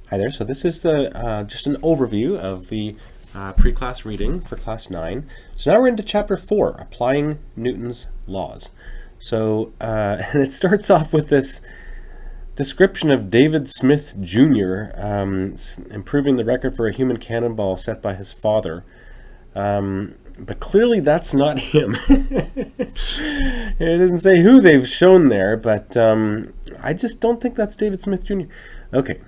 Hi there. So this is the just an overview of the pre-class reading for class 9. So now we're into chapter 4, applying Newton's laws. So and it starts off with this description of David Smith Jr. Improving the record for a human cannonball set by his father. But clearly that's not him. It doesn't say who they've shown there, but I just don't think that's David Smith Jr. Okay,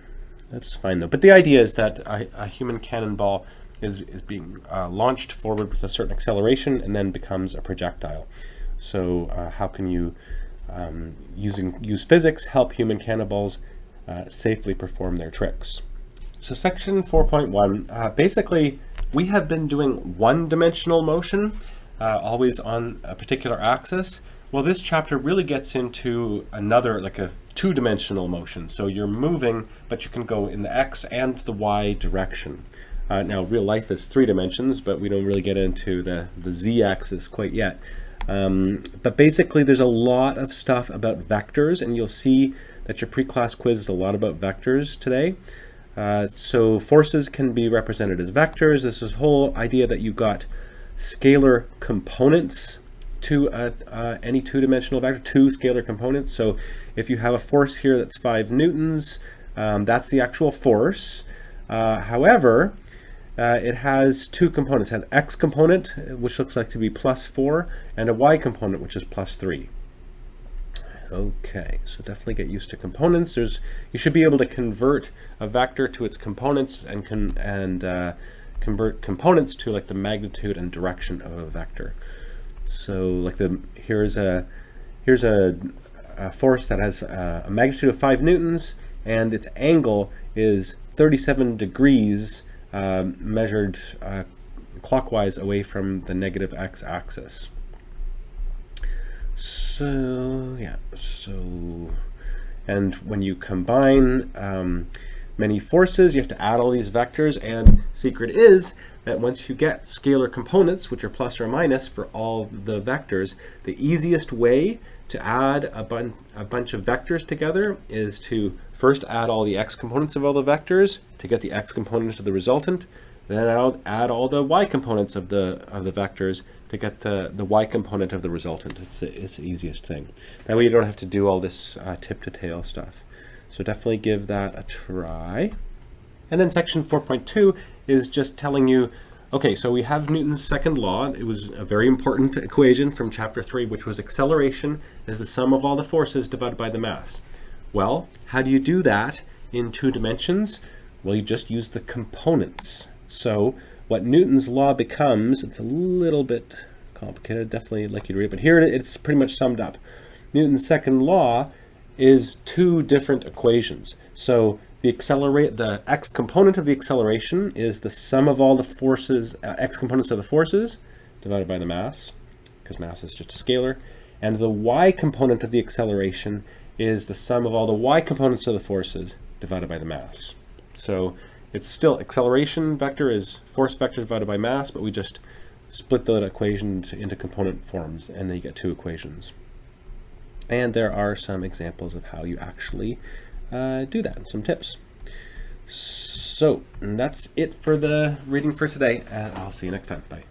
that's fine though. But the idea is that a human cannonball is being launched forward with a certain acceleration and then becomes a projectile. So how can you, use physics, help human cannonballs safely perform their tricks? So section 4.1, basically, we have been doing one-dimensional motion, always on a particular axis. Well, this chapter really gets into another, like a two-dimensional motion. So you're moving, but you can go in the X and the Y direction. Now, real life is 3 dimensions, but we don't really get into the Z-axis quite yet. But basically, there's a lot of stuff about vectors, and you'll see that your pre-class quiz is a lot about vectors today. So forces can be represented as vectors. This is whole idea that you've got scalar components to any two-dimensional vector, 2 scalar components. So if you have a force here that's 5 newtons, that's the actual force. However, it has 2 components, an X component, which looks like to be +4, and a Y component, which is +3. Okay, so definitely get used to components. You should be able to convert a vector to its components and convert components to like the magnitude and direction of a vector. So like here's a force that has a magnitude of 5 newtons, and its angle is 37 degrees measured clockwise away from the negative x-axis. So yeah, and when you combine many forces, you have to add all these vectors, and secret is that once you get scalar components, which are plus or minus for all the vectors, the easiest way to add a bunch of vectors together is to first add all the x components of all the vectors to get the x components of the resultant, then I'll add all the y components of the vectors to get the y component of the resultant. It's the easiest thing. That way you don't have to do all this tip to tail stuff. So definitely give that a try. And then section 4.2 is just telling you, okay, so we have Newton's second law. It was a very important equation from chapter 3, which was acceleration is the sum of all the forces divided by the mass. Well, how do you do that in 2 dimensions? Well, you just use the components. So what Newton's law becomes, it's a little bit complicated, definitely like you to read it, but here it's pretty much summed up. Newton's second law is 2 different equations. So the x component of the acceleration is the sum of all the forces, x components of the forces divided by the mass, because mass is just a scalar, and the y component of the acceleration is the sum of all the y components of the forces divided by the mass. So it's still acceleration vector is force vector divided by mass, but we just split that equation into component forms, and then you get 2 equations. And there are some examples of how you actually do that, and some tips. So that's it for the reading for today, and I'll see you next time. Bye.